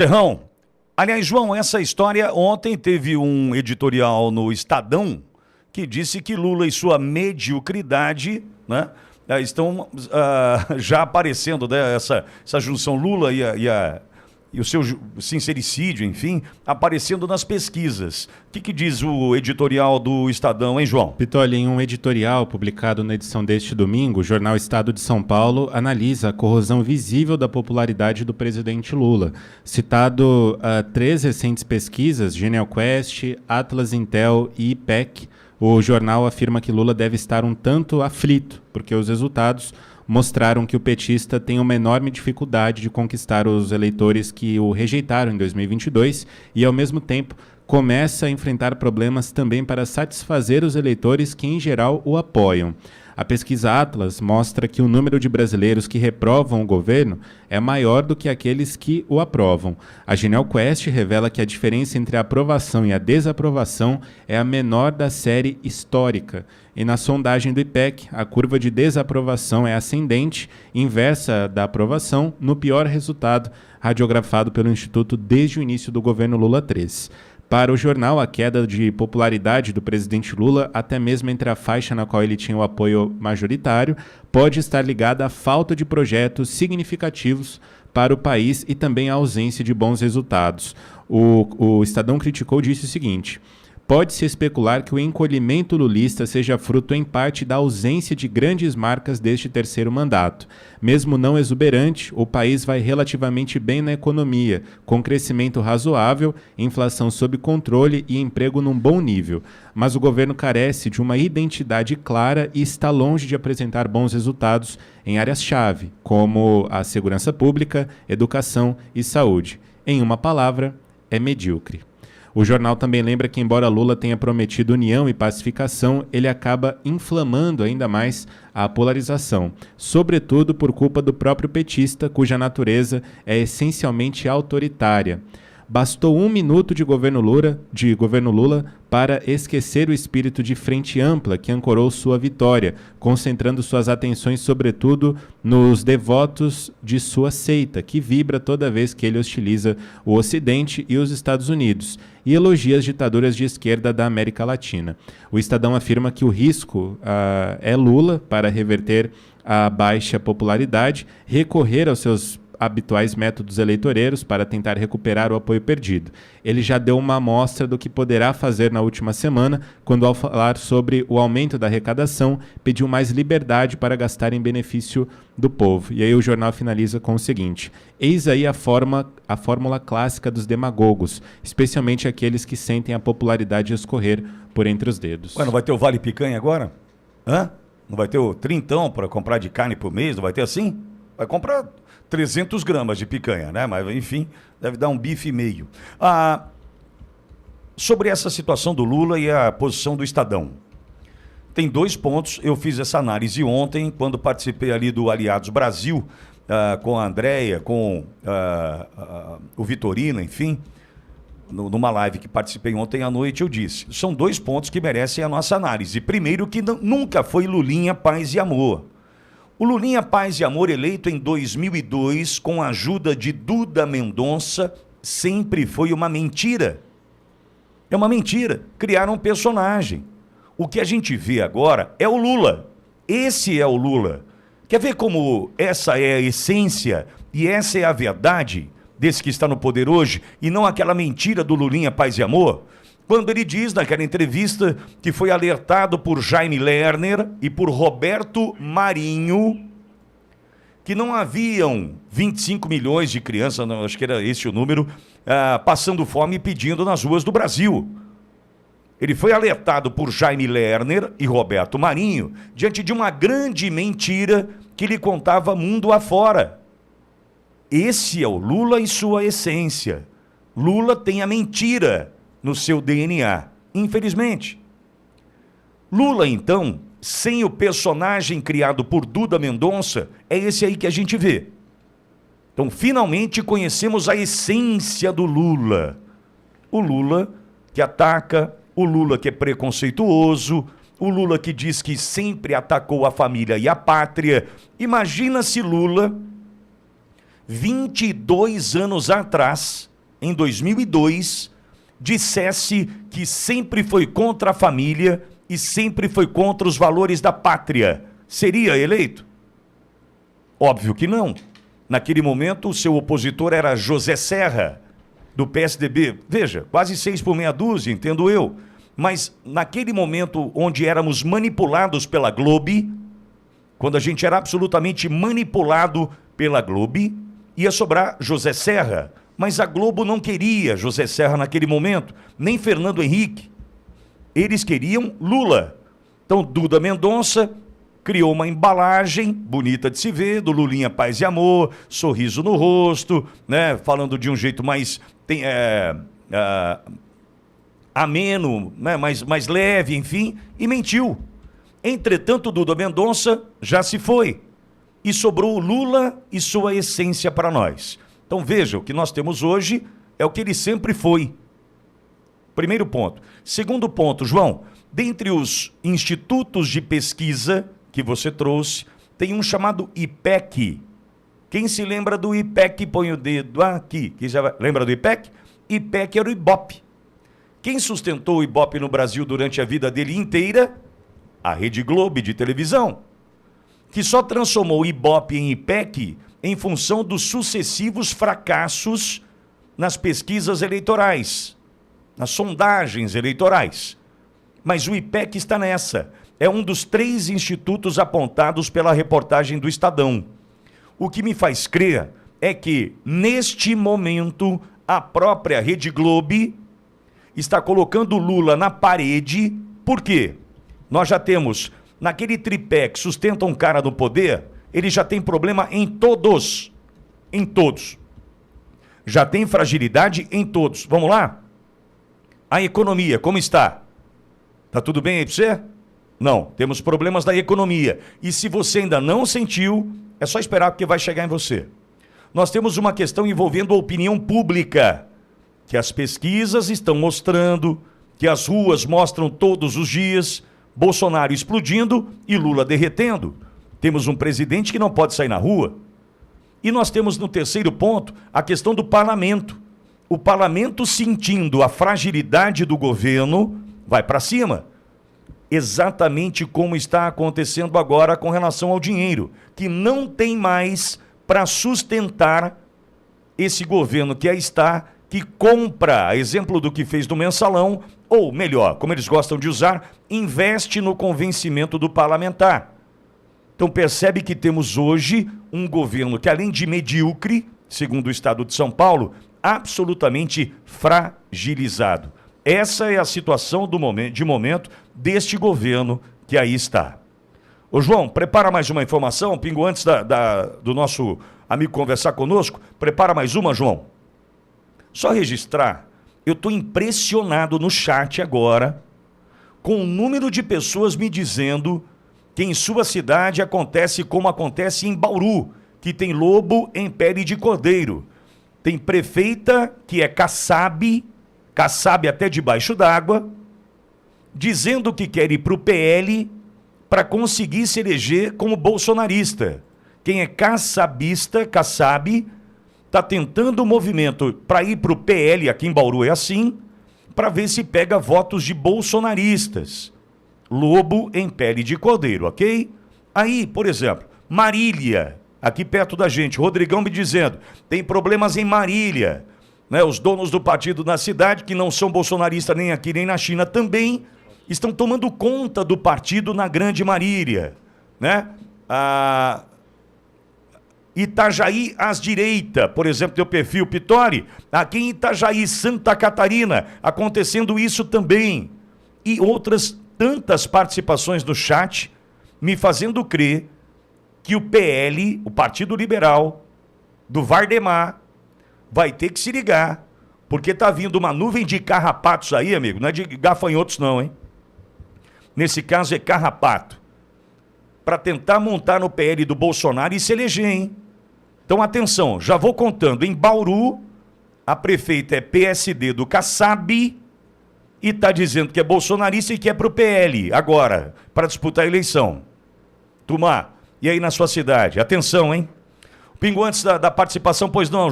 Terrão, aliás, João, essa história ontem teve um editorial no Estadão que disse que Lula e sua mediocridade, né, estão já aparecendo, né, essa junção Lula e o seu sincericídio, enfim, aparecendo nas pesquisas. O que diz o editorial do Estadão, hein, João? Pitoli, em um editorial publicado na edição deste domingo, o jornal Estado de São Paulo analisa a corrosão visível da popularidade do presidente Lula. Citado três recentes pesquisas, Genial Quest, Atlas Intel e IPEC, o jornal afirma que Lula deve estar um tanto aflito, porque os resultados mostraram que o petista tem uma enorme dificuldade de conquistar os eleitores que o rejeitaram em 2022 e, ao mesmo tempo, começa a enfrentar problemas também para satisfazer os eleitores que, em geral, o apoiam. A pesquisa Atlas mostra que o número de brasileiros que reprovam o governo é maior do que aqueles que o aprovam. A Genial Quest revela que a diferença entre a aprovação e a desaprovação é a menor da série histórica. E na sondagem do IPEC, a curva de desaprovação é ascendente, inversa da aprovação, no pior resultado radiografado pelo Instituto desde o início do governo Lula III. Para o jornal, a queda de popularidade do presidente Lula, até mesmo entre a faixa na qual ele tinha o apoio majoritário, pode estar ligada à falta de projetos significativos para o país e também à ausência de bons resultados. O Estadão criticou e disse o seguinte: pode-se especular que o encolhimento lulista seja fruto, em parte, da ausência de grandes marcas deste terceiro mandato. Mesmo não exuberante, o país vai relativamente bem na economia, com crescimento razoável, inflação sob controle e emprego num bom nível. Mas o governo carece de uma identidade clara e está longe de apresentar bons resultados em áreas-chave, como a segurança pública, educação e saúde. Em uma palavra, é medíocre. O jornal também lembra que, embora Lula tenha prometido união e pacificação, ele acaba inflamando ainda mais a polarização, sobretudo por culpa do próprio petista, cuja natureza é essencialmente autoritária. Bastou 1 minuto de governo Lula para esquecer o espírito de frente ampla que ancorou sua vitória, concentrando suas atenções sobretudo nos devotos de sua seita, que vibra toda vez que ele hostiliza o Ocidente e os Estados Unidos, e elogia as ditaduras de esquerda da América Latina. O Estadão afirma que o risco é Lula, para reverter a baixa popularidade, recorrer aos seus habituais métodos eleitoreiros para tentar recuperar o apoio perdido. Ele já deu uma amostra do que poderá fazer na última semana, quando, ao falar sobre o aumento da arrecadação, pediu mais liberdade para gastar em benefício do povo. E aí o jornal finaliza com o seguinte: eis aí a fórmula clássica dos demagogos, especialmente aqueles que sentem a popularidade escorrer por entre os dedos. Ué, não vai ter o Vale Picanha agora? Hã? Não vai ter o trintão para comprar de carne por mês? Não vai ter assim? Vai comprar 300 gramas de picanha, né? Mas, enfim, deve dar um bife e meio. Sobre essa situação do Lula e a posição do Estadão. Tem 2 pontos. Eu fiz essa análise ontem, quando participei ali do Aliados Brasil, com a Andréia, com o Vitorino, enfim. Numa live que participei ontem à noite, eu disse: são 2 pontos que merecem a nossa análise. Primeiro, que nunca foi Lulinha Paz e Amor. O Lulinha Paz e Amor, eleito em 2002 com a ajuda de Duda Mendonça, sempre foi uma mentira. É uma mentira. Criaram um personagem. O que a gente vê agora é o Lula. Esse é o Lula. Quer ver como essa é a essência e essa é a verdade desse que está no poder hoje, e não aquela mentira do Lulinha Paz e Amor? Quando ele diz naquela entrevista que foi alertado por Jaime Lerner e por Roberto Marinho que não haviam 25 milhões de crianças, não, acho que era esse o número, passando fome e pedindo nas ruas do Brasil. Ele foi alertado por Jaime Lerner e Roberto Marinho diante de uma grande mentira que lhe contava mundo afora. Esse é o Lula e sua essência. Lula tem a mentira no seu DNA, infelizmente. Lula, então, sem o personagem criado por Duda Mendonça, é esse aí que a gente vê. Então, finalmente conhecemos a essência do Lula. O Lula que ataca, o Lula que é preconceituoso, o Lula que diz que sempre atacou a família e a pátria. Imagina se Lula, 22 anos atrás, em 2002, dissesse que sempre foi contra a família e sempre foi contra os valores da pátria, seria eleito? Óbvio que não. Naquele momento, o seu opositor era José Serra, do PSDB. Veja, quase 6 por meia dúzia, entendo eu. Mas naquele momento onde éramos manipulados pela Globo, quando a gente era absolutamente manipulado pela Globo, ia sobrar José Serra. Mas a Globo não queria José Serra naquele momento, nem Fernando Henrique. Eles queriam Lula. Então, Duda Mendonça criou uma embalagem bonita de se ver, do Lulinha Paz e Amor, sorriso no rosto, né, falando de um jeito mais ameno, né, mais leve, enfim, e mentiu. Entretanto, Duda Mendonça já se foi. E sobrou Lula e sua essência para nós. Então veja, o que nós temos hoje é o que ele sempre foi. Primeiro ponto. Segundo ponto, João, dentre os institutos de pesquisa que você trouxe, tem um chamado IPEC. Quem se lembra do IPEC, põe o dedo aqui. Quem já lembra do IPEC? IPEC era o Ibope. Quem sustentou o Ibope no Brasil durante a vida dele inteira? A Rede Globo de televisão, que só transformou o Ibope em IPEC em função dos sucessivos fracassos nas pesquisas eleitorais, nas sondagens eleitorais. Mas o IPEC está nessa. É um dos 3 institutos apontados pela reportagem do Estadão. O que me faz crer é que, neste momento, a própria Rede Globo está colocando Lula na parede. Por quê? Nós já temos, naquele tripé que sustenta um cara no poder, ele já tem problema em todos. Em todos. Já tem fragilidade em todos. Vamos lá? A economia, como está? Tá tudo bem aí para você? Não, temos problemas da economia. E se você ainda não sentiu, é só esperar porque vai chegar em você. Nós temos uma questão envolvendo a opinião pública, que as pesquisas estão mostrando, que as ruas mostram todos os dias, Bolsonaro explodindo e Lula derretendo. Temos um presidente que não pode sair na rua. E nós temos no terceiro ponto a questão do parlamento. O parlamento, sentindo a fragilidade do governo, vai para cima. Exatamente como está acontecendo agora com relação ao dinheiro, que não tem mais para sustentar esse governo que aí está, que compra, a exemplo do que fez no mensalão, ou melhor, como eles gostam de usar, investe no convencimento do parlamentar. Então percebe que temos hoje um governo que, além de medíocre, segundo o Estado de São Paulo, absolutamente fragilizado. Essa é a situação de momento deste governo que aí está. Ô João, prepara mais uma informação, pingo antes do nosso amigo conversar conosco. Prepara mais uma, João. Só registrar, eu estou impressionado no chat agora com o número de pessoas me dizendo que em sua cidade acontece como acontece em Bauru, que tem lobo em pele de cordeiro. Tem prefeita que é caçabe até debaixo d'água, dizendo que quer ir para o PL para conseguir se eleger como bolsonarista. Quem é caçabe, está tentando o movimento para ir para o PL, aqui em Bauru é assim, para ver se pega votos de bolsonaristas. Lobo em pele de cordeiro, ok? Aí, por exemplo, Marília, aqui perto da gente, Rodrigão me dizendo, tem problemas em Marília, né? Os donos do partido na cidade, que não são bolsonaristas nem aqui nem na China, também estão tomando conta do partido na Grande Marília, né? Itajaí às direita, por exemplo, teu perfil Pitori, aqui em Itajaí, Santa Catarina, acontecendo isso também. E outras tantas participações no chat, me fazendo crer que o PL, o Partido Liberal, do Vardemar, vai ter que se ligar, porque tá vindo uma nuvem de carrapatos aí, amigo, não é de gafanhotos não, hein? Nesse caso é carrapato, para tentar montar no PL do Bolsonaro e se eleger, hein? Então atenção, já vou contando, em Bauru, a prefeita é PSD do Kassab, e está dizendo que é bolsonarista e que é para o PL, agora, para disputar a eleição. Turma, e aí na sua cidade? Atenção, hein? Pingo antes da participação, pois não,